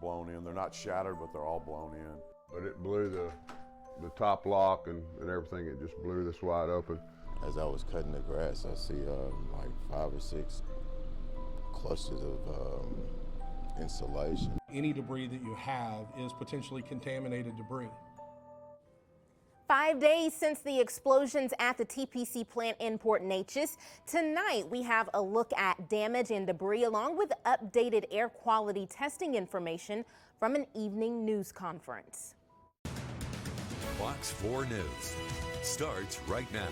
blown in. They're not shattered, but they're all blown in. But it blew the top lock and everything. It just blew this wide open. As I was cutting the grass, I see like 5 or 6 clusters of insulation. Any debris that you have is potentially contaminated debris. 5 days since the explosions at the TPC plant in Port Neches. Tonight, we have a look at damage and debris along with updated air quality testing information from an evening news conference. Fox 4 News starts right now.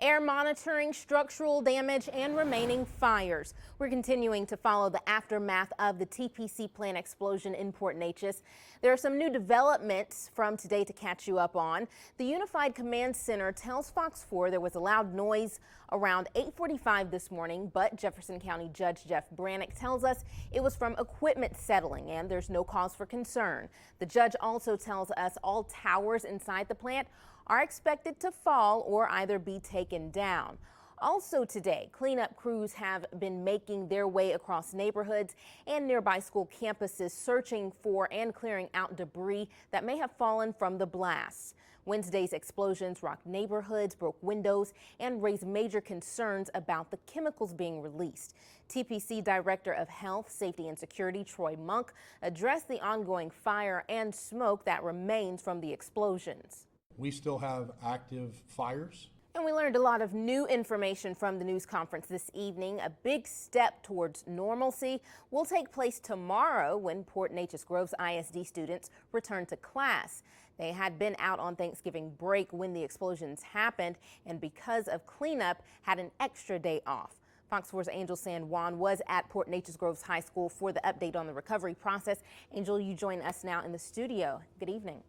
Air monitoring, structural damage, and remaining fires. We're continuing to follow the aftermath of the TPC plant explosion in Port Neches. There are some new developments from today to catch you up on. The Unified Command Center tells Fox 4 there was a loud noise around 8:45 this morning, but Jefferson County Judge Jeff Brannick tells us it was from equipment settling and there's no cause for concern. The judge also tells us all towers inside the plant are expected to fall or either be taken down. Also today, cleanup crews have been making their way across neighborhoods and nearby school campuses searching for and clearing out debris that may have fallen from the blasts. Wednesday's explosions rocked neighborhoods, broke windows, and raised major concerns about the chemicals being released. TPC Director of Health, Safety, and Security Troy Monk addressed the ongoing fire and smoke that remains from the explosions. We still have active fires. And we learned a lot of new information from the news conference this evening. A big step towards normalcy will take place tomorrow when Port Neches Groves ISD students return to class. They had been out on Thanksgiving break when the explosions happened, and because of cleanup, had an extra day off. Fox 4's Angel San Juan was at Port Neches Groves High School for the update on the recovery process. Angel, you join us now in the studio. Good evening.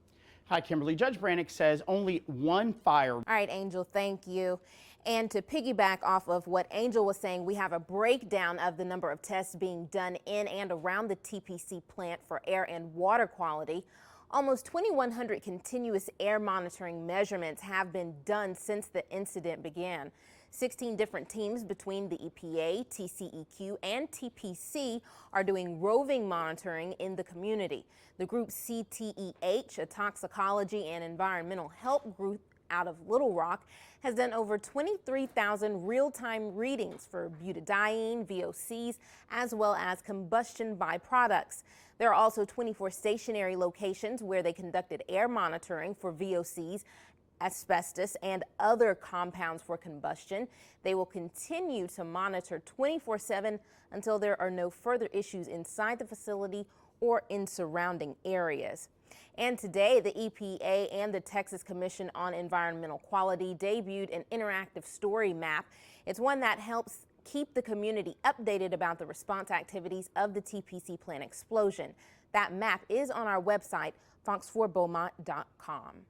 Hi, Kimberly. Judge Brannick says only one fire. All right, Angel, thank you. And to piggyback off of what Angel was saying, we have a breakdown of the number of tests being done in and around the TPC plant for air and water quality. Almost 2,100 continuous air monitoring measurements have been done since the incident began. 16 different teams between the EPA, TCEQ, and TPC are doing roving monitoring in the community. The group CTEH, a toxicology and environmental help group out of Little Rock, has done over 23,000 real-time readings for butadiene, VOCs, as well as combustion byproducts. There are also 24 stationary locations where they conducted air monitoring for VOCs, asbestos, and other compounds for combustion. They will continue to monitor 24/7 until there are no further issues inside the facility or in surrounding areas. And today, the EPA and the Texas Commission on Environmental Quality debuted an interactive story map. It's one that helps keep the community updated about the response activities of the TPC plant explosion. That map is on our website, fox4beaumont.com.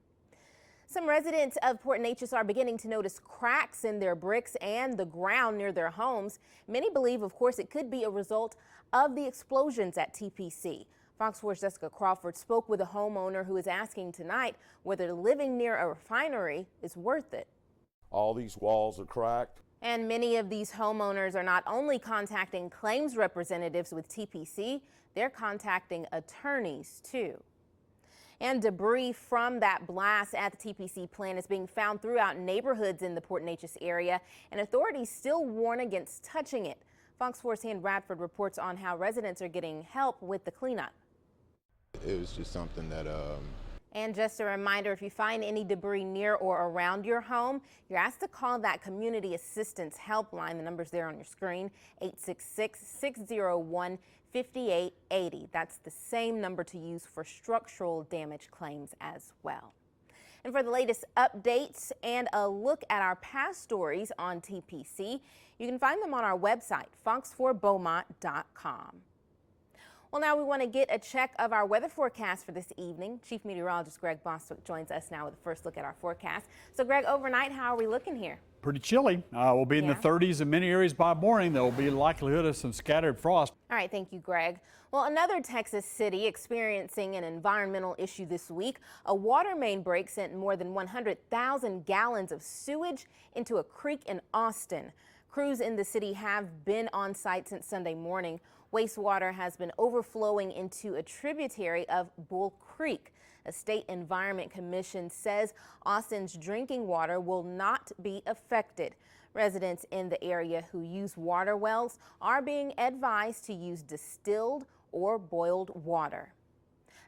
Some residents of Port Neches are beginning to notice cracks in their bricks and the ground near their homes. Many believe, of course, it could be a result of the explosions at TPC. Fox 4's Jessica Crawford spoke with a homeowner who is asking tonight whether living near a refinery is worth it. All these walls are cracked. And many of these homeowners are not only contacting claims representatives with TPC, they're contacting attorneys too. And debris from that blast at the TPC plant is being found throughout neighborhoods in the Port Neches area, and authorities still warn against touching it. Fox 4's Han Bradford reports on how residents are getting help with the cleanup. It was just something that And just a reminder, if you find any debris near or around your home, you're asked to call that Community Assistance Helpline. The number's there on your screen, 866-601-5880. That's the same number to use for structural damage claims as well. And for the latest updates and a look at our past stories on TPC, you can find them on our website, fox4beaumont.com. Well, now we want to get a check of our weather forecast for this evening. Chief Meteorologist Greg Bostwick joins us now with a first look at our forecast. So, Greg, overnight, how are we looking here? Pretty chilly. We'll be in the 30s in many areas by morning. There will be likelihood of some scattered frost. All right, thank you, Greg. Well, another Texas city experiencing an environmental issue this week. A water main break sent more than 100,000 gallons of sewage into a creek in Austin. Crews in the city have been on site since Sunday morning. Wastewater has been overflowing into a tributary of Bull Creek. A state environment commission says Austin's drinking water will not be affected. Residents in the area who use water wells are being advised to use distilled or boiled water.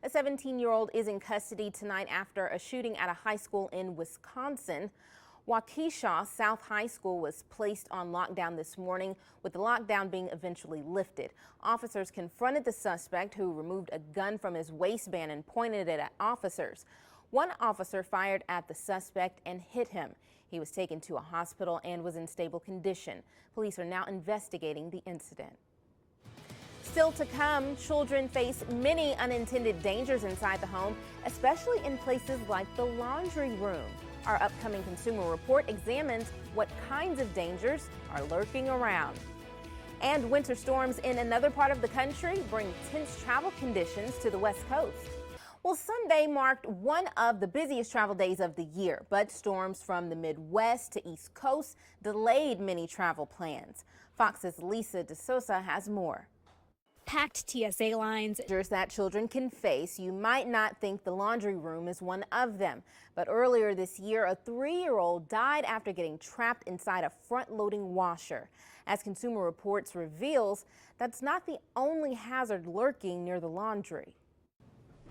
A 17-year-old is in custody tonight after a shooting at a high school in Wisconsin. Waukesha South High School was placed on lockdown this morning, with the lockdown being eventually lifted. Officers confronted the suspect, who removed a gun from his waistband and pointed it at officers. One officer fired at the suspect and hit him. He was taken to a hospital and was in stable condition. Police are now investigating the incident. Still to come, children face many unintended dangers inside the home, especially in places like the laundry room. Our upcoming Consumer Report examines what kinds of dangers are lurking around. And winter storms in another part of the country bring tense travel conditions to the West Coast. Well, Sunday marked one of the busiest travel days of the year, but storms from the Midwest to East Coast delayed many travel plans. Fox's Lisa DeSosa has more. Packed TSA lines. Dangers that children can face. You might not think the laundry room is one of them, but earlier this year, a 3-year-old died after getting trapped inside a front-loading washer. As Consumer Reports reveals, that's not the only hazard lurking near the laundry.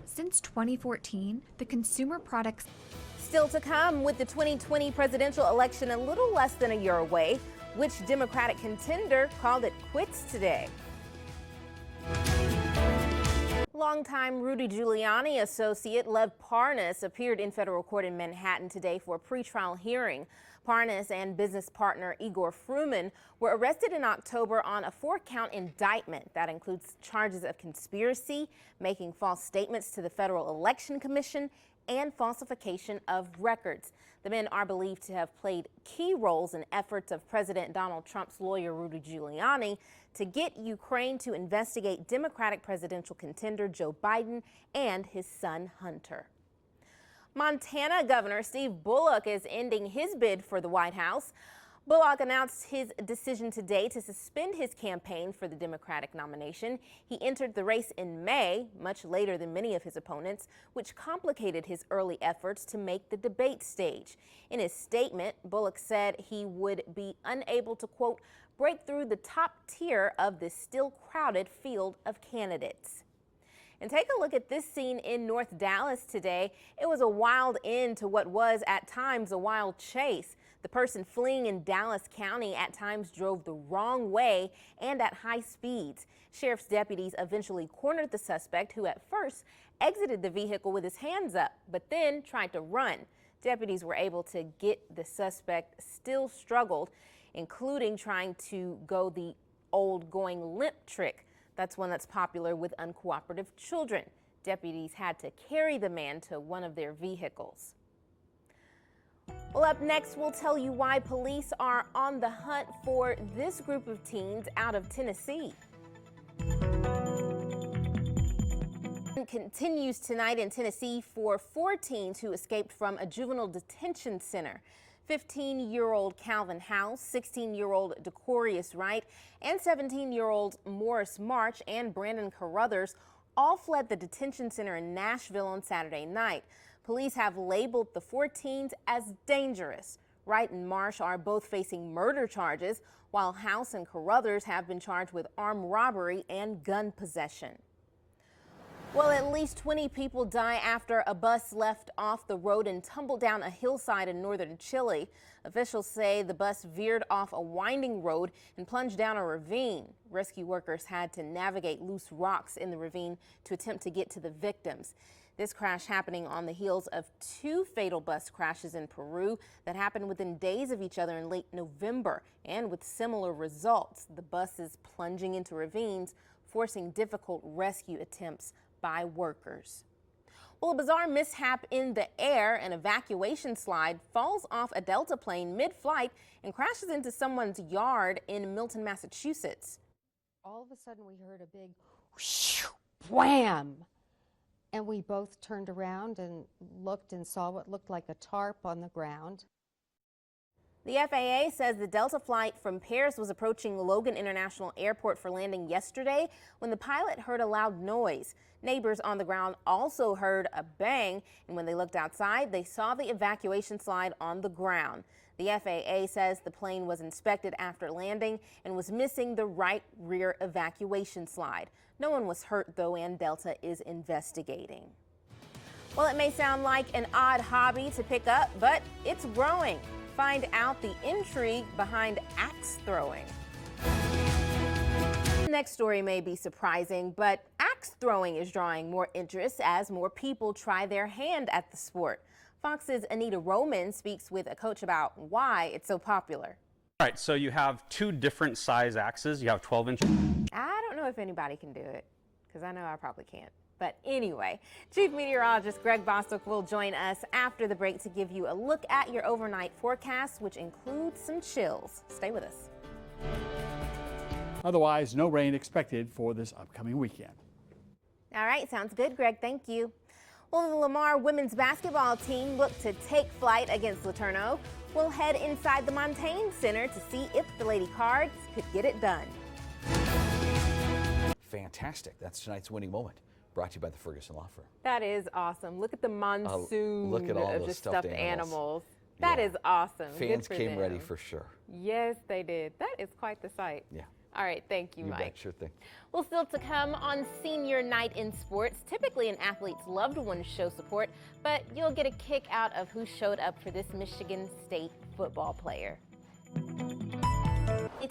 Since 2014, the consumer products. Still to come, with the 2020 presidential election a little less than a year away, which Democratic contender called it quits today? Longtime Rudy Giuliani associate Lev Parnas appeared in federal court in Manhattan today for a pretrial hearing. Parnas and business partner Igor Fruman were arrested in October on a 4-count indictment that includes charges of conspiracy, making false statements to the Federal Election Commission, and falsification of records. The men are believed to have played key roles in efforts of President Donald Trump's lawyer Rudy Giuliani to get Ukraine to investigate Democratic presidential contender Joe Biden and his son Hunter. Montana Governor Steve Bullock is ending his bid for the White House. Bullock announced his decision today to suspend his campaign for the Democratic nomination. He entered the race in May, much later than many of his opponents, which complicated his early efforts to make the debate stage. In his statement, Bullock said he would be unable to, quote, break through the top tier of the still crowded field of candidates. And take a look at this scene in North Dallas today. It was a wild end to what was at times a wild chase. The person fleeing in Dallas County at times drove the wrong way and at high speeds. Sheriff's deputies eventually cornered the suspect, who at first exited the vehicle with his hands up, but then tried to run. Deputies were able to get the suspect, still struggled, including trying to go the old going limp trick. That's one that's popular with uncooperative children. Deputies had to carry the man to one of their vehicles. Well, up next, we'll tell you why police are on the hunt for this group of teens out of Tennessee. Continues tonight in Tennessee for 4 teens who escaped from a juvenile detention center. 15-year-old Calvin House, 16-year-old Decorius Wright, and 17-year-old Morris March and Brandon Carruthers all fled the detention center in Nashville on Saturday night. Police have labeled the 4 teens as dangerous. Wright and Marsh are both facing murder charges, while House and Carruthers have been charged with armed robbery and gun possession. Well, at least 20 people die after a bus left off the road and tumbled down a hillside in northern Chile. Officials say the bus veered off a winding road and plunged down a ravine. Rescue workers had to navigate loose rocks in the ravine to attempt to get to the victims. This crash happening on the heels of 2 fatal bus crashes in Peru that happened within days of each other in late November, and with similar results. The buses plunging into ravines, forcing difficult rescue attempts by workers. Well, a bizarre mishap in the air. An evacuation slide falls off a Delta plane mid-flight and crashes into someone's yard in Milton, Massachusetts. All of a sudden we heard a big whoosh, wham, and we both turned around and looked and saw what looked like a tarp on the ground. The FAA says the Delta flight from Paris was approaching Logan International Airport for landing yesterday when the pilot heard a loud noise. Neighbors on the ground also heard a bang, and when they looked outside, they saw the evacuation slide on the ground. The FAA says the plane was inspected after landing and was missing the right rear evacuation slide. No one was hurt, though, and Delta is investigating. Well, it may sound like an odd hobby to pick up, but it's growing. Find out the intrigue behind axe throwing. The next story may be surprising, but axe throwing is drawing more interest as more people try their hand at the sport. Fox's Anita Roman speaks with a coach about why it's so popular. All right, so you have two different size axes. You have 12-inch. I don't know if anybody can do it, because I know I probably can't. But anyway, Chief Meteorologist Greg Bostwick will join us after the break to give you a look at your overnight forecast, which includes some chills. Stay with us. Otherwise, no rain expected for this upcoming weekend. All right, sounds good, Greg. Thank you. Well, the Lamar women's basketball team look to take flight against LeTourneau. We'll head inside the Montaigne Center to see if the Lady Cards could get it done. Fantastic. That's tonight's winning moment. Brought to you by the Ferguson Law Firm. That is awesome. Look at the monsoon look at all of those just stuffed animals. That Yeah. is awesome. Fans Good for came ready them. for sure. Yes, they did. That is quite the sight. Yeah. All right, thank you, You Mike. bet. Sure thing. Well, still to come on Senior Night in Sports. Typically, an athlete's loved ones show support, but you'll get a kick out of who showed up for this Michigan State football player.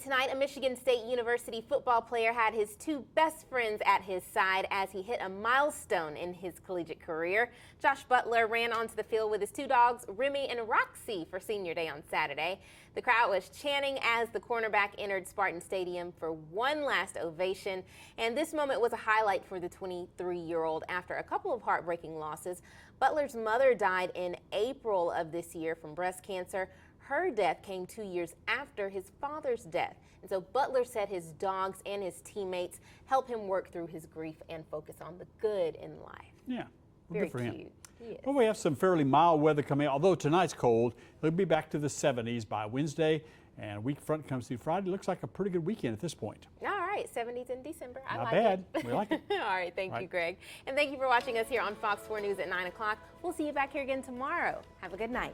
Tonight, a Michigan State University football player had his two best friends at his side as he hit a milestone in his collegiate career. Josh Butler ran onto the field with his two dogs, Remy and Roxy, for Senior Day on Saturday. The crowd was chanting as the cornerback entered Spartan Stadium for one last ovation, and this moment was a highlight for the 23-year-old after a couple of heartbreaking losses. Butler's mother died in April of this year from breast cancer. Her death came 2 years after his father's death. And so Butler said his dogs and his teammates help him work through his grief and focus on the good in life. Yeah, well, Very good for him. cute. Yes. Well, we have some fairly mild weather coming, although tonight's cold. It'll be back to the 70s by Wednesday, and week front comes through Friday. Looks like a pretty good weekend at this point. All right, 70s in December. I Not like bad. it. We like it. All right, thank you, Greg. And thank you for watching us here on Fox 4 News at 9 o'clock. We'll see you back here again tomorrow. Have a good night.